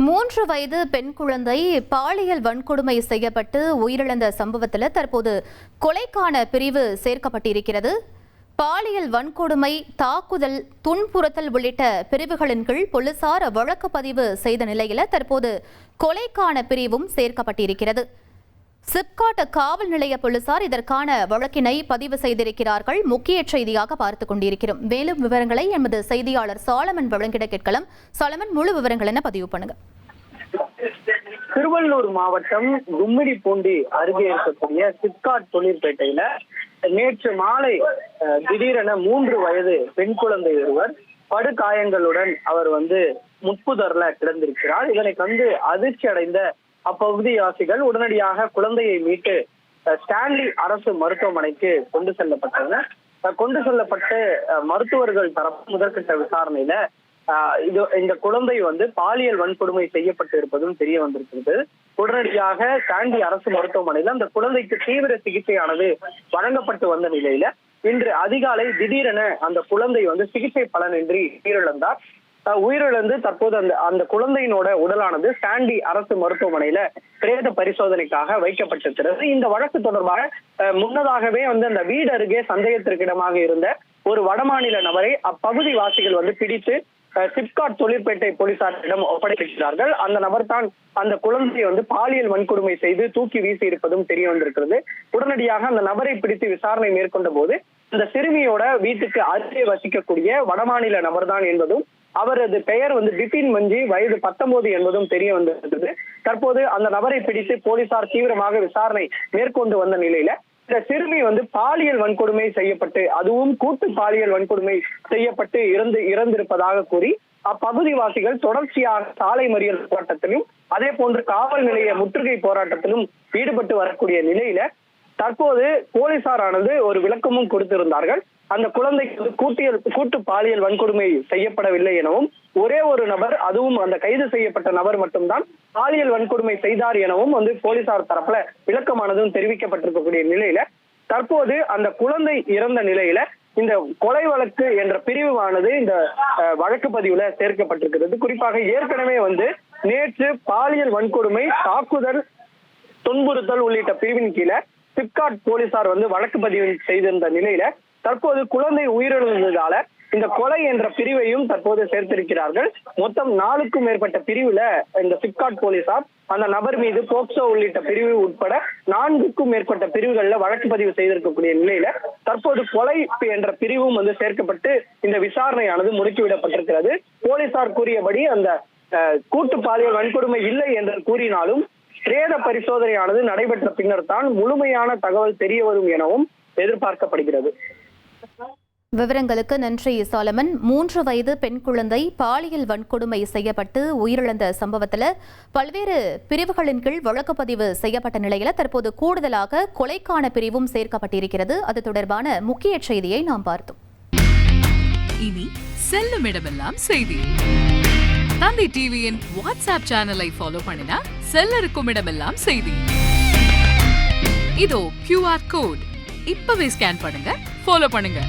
3 வயது பெண் குழந்தை பாலியல் வன்கொடுமை செய்யப்பட்டு உயிரிழந்த சம்பவத்தில் தற்போது கொலைக்கான பிரிவு சேர்க்கப்பட்டிருக்கிறது. பாலியல் வன்கொடுமை, தாக்குதல், துன்புறுத்தல் உள்ளிட்ட பிரிவுகளின் கீழ் போலீசார் வழக்கு பதிவு செய்த நிலையில் தற்போது கொலைக்கான பிரிவும் சேர்க்கப்பட்டிருக்கிறது. சிப்காட் காவல் நிலைய போலீசார் இதற்கான வழக்கினை பதிவு செய்திருக்கிறார்கள். முக்கிய செய்தியாக பார்த்துக் கொண்டிருக்கிறோம். மேலும் விவரங்களை எமது செய்தியாளர் சாலமன் வழங்கிட கேட்கலாம். சாலமன், முழு விவரங்கள் என்ன பதிவு பண்ணுங்க. திருவள்ளூர் மாவட்டம் கும்மிடிப்பூண்டி அருகே இருக்கக்கூடிய சிப்காட் தொழிற்பேட்டையில நேற்று மாலை திடீரென 3 வயது பெண் குழந்தை ஒருவர் படுகாயங்களுடன் அவர் முட்புதர்ல கிடந்திருக்கிறார். இதனை கண்டு அதிர்ச்சி அடைந்த அப்பகுதிவாசிகள் உடனடியாக குழந்தையை மீட்டு ஸ்டான்லி அரசு மருத்துவமனைக்கு கொண்டு செல்லப்பட்டனர். கொண்டு செல்லப்பட்டு மருத்துவர்கள் தரப்பு முதற்கட்ட விசாரணையில இந்த குழந்தை பாலியல் வன்கொடுமை செய்யப்பட்டு இருப்பதும் தெரிய வந்திருக்கிறது. உடனடியாக ஸ்டான்லி அரசு மருத்துவமனையில அந்த குழந்தைக்கு தீவிர சிகிச்சையானது வழங்கப்பட்டு வந்த நிலையில இன்று அதிகாலை திடீரென அந்த குழந்தை சிகிச்சை பலனின்றி உயிரிழந்தார். உயிரிழந்து தற்போது அந்த குழந்தையினோட உடலானது ஸ்டான்லி அரசு மருத்துவமனையில பிரேத பரிசோதனைக்காக வைக்கப்பட்டிருக்கிறது. இந்த வழக்கு தொடர்பாக முன்னதாகவே அந்த வீடு அருகே சந்தேகத்திற்கிடமாக இருந்த ஒரு வடமாநில நபரை அப்பகுதி வாசிகள் பிடித்து சிப்காட் தொழிற்பேட்டை போலீசாரிடம் ஒப்படைக்கிறார்கள். அந்த நபர் தான் அந்த குழந்தையை பாலியல் வன்கொடுமை செய்து தூக்கி வீசி இருப்பதும் தெரிய வந்திருக்கிறது. உடனடியாக அந்த நபரை பிடித்து விசாரணை மேற்கொண்ட போது அந்த சிறுமியோட வீட்டுக்கு அருகே வசிக்கக்கூடிய வடமாநில நபர் தான் என்பதும், அவரது பெயர் பிபின் மஞ்சி, வயது 19 என்பதும் தெரிய வந்திருந்தது. தற்போது அந்த நபரை பிடித்து போலீசார் தீவிரமாக விசாரணை மேற்கொண்டு வந்த நிலையில இந்த சிறுமி பாலியல் வன்கொடுமை செய்யப்பட்டு, அதுவும் கூட்டு பாலியல் வன்கொடுமை செய்யப்பட்டு இறந்திருப்பதாக கூறி அப்பகுதிவாசிகள் தொடர்ச்சியாக சாலை மறியல் போராட்டத்திலும் அதே போன்று காவல் நிலைய முற்றுகை போராட்டத்திலும் ஈடுபட்டு வரக்கூடிய நிலையில தற்போது போலீசாரானது ஒரு விளக்கமும் கொடுத்திருந்தார்கள். அந்த குழந்தைக்கு கூட்டு பாலியல் வன்கொடுமை செய்யப்படவில்லை எனவும், ஒரே ஒரு நபர், அதுவும் அந்த கைது செய்யப்பட்ட நபர் மட்டும்தான் பாலியல் வன்கொடுமை செய்தார் எனவும் போலீசார் தரப்புல விளக்கமானதும் தெரிவிக்கப்பட்டிருக்கக்கூடிய நிலையில தற்போது அந்த குழந்தை இறந்த நிலையில இந்த கொலை வழக்கு என்ற பிரிவானது இந்த வழக்கு பதிவுல சேர்க்கப்பட்டிருக்கிறது. குறிப்பாக ஏற்கனவே நேற்று பாலியல் வன்கொடுமை, தாக்குதல், துன்புறுத்தல் உள்ளிட்ட பிரிவின் கீழே சிப்காட் போலீசார் வழக்கு பதிவு செய்திருந்த நிலையில தற்போது குழந்தை உயிரிழந்ததால இந்த கொலை என்ற பிரிவையும் தற்போது சேர்த்திருக்கிறார்கள். மொத்தம் 4க்கும் மேற்பட்ட பிரிவுல இந்த சிப்காட் போலீசார் அந்த நபர் மீது போக்சோ உள்ளிட்ட பிரிவு உட்பட 4க்கும் மேற்பட்ட பிரிவுகள்ல வழக்கு பதிவு செய்திருக்கக்கூடிய நிலையில தற்போது கொலை என்ற பிரிவும் சேர்க்கப்பட்டு இந்த விசாரணையானது முடுக்கிவிடப்பட்டிருக்கிறது. போலீசார் கூறியபடி அந்த கூட்டு பாலியல் வன்கொடுமை இல்லை என்று கூறினாலும் பிரேத பரிசோதனையானது நடைபெற்ற பின்னர் தான் முழுமையான தகவல் தெரிய வரும் எனவும் எதிர்பார்க்கப்படுகிறது. விவரங்களுக்கு நன்றி சாலமன். 3 வயது பெண் குழந்தை பாலியல் வன்கொடுமை செய்யப்பட்டு உயிரிழந்த சம்பவத்தில் பல்வேறு பிரிவுகளின் கீழ் வழக்கு பதிவு செய்யப்பட்ட நிலையில் தற்போது கூடுதலாக கொலைக்கான பிரிவும் சேர்க்கப்பட்டிருக்கிறது. அது தொடர்பான முக்கிய செய்தியை நாம் பார்த்தோம். இனி செல்லும் இடமெல்லாம் செய்தி. தந்தை டிவியின் வாட்ஸ்அப் சேனலை ஃபாலோ பண்ணினா செல்ல இருக்கும் இடமெல்லாம் செய்தி. இதோ QR கோட் இப்பவே ஸ்கேன் பண்ணுங்க, ஃபாலோ பண்ணுங்க.